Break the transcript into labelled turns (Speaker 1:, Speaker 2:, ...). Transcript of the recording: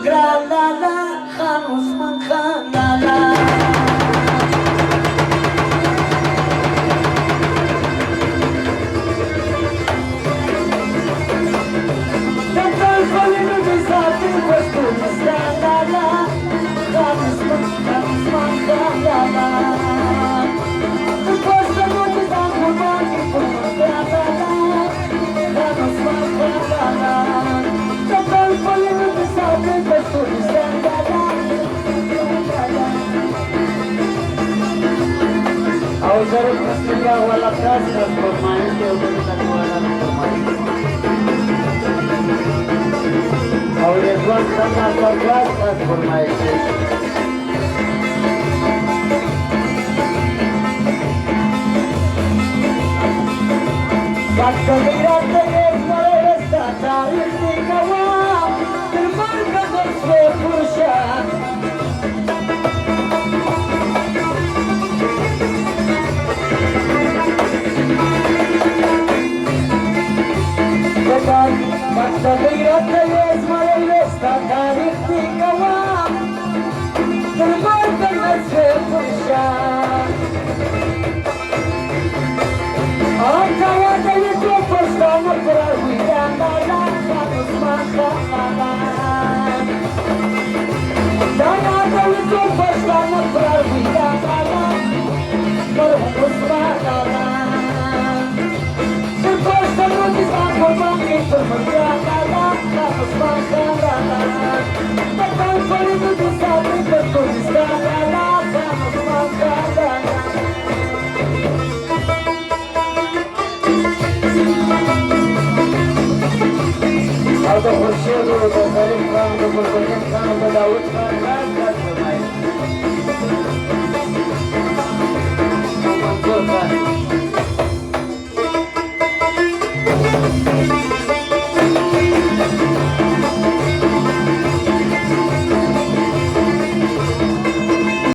Speaker 1: gran lala, Hanus Mankan lala. Tantal kolinu bizati vastu gran lala, Hanus Mankan lala. Posta muti zangu maki punu gran lala, Hanus Mankan lala. Tantal kolinu bizati vastu gran lala. او ضرب بسم الله ولا خاص فرمائش او ضرب ولا فرمائش او رضوان سما خاص فرمائش وقت غيرت اسمه استا تاريخ نوام المركز الصوت فرشان Basta غيرت اسمه استا تاريخ نوام المركز الصوت فرشان Anta wada yetu posta mokra huya nala Hanus Mankan lala. Dana wada yetu posta mokra huya nala Hanus Mankan lala. Se posta muti zangu maki punu lala Hanus Mankan lala. Tantal kolinu bizati vastu gran lala Hanus Mankan lala. او د خورشید او د ظریف خان د ګلبدین خان د داود خان راز فرمایي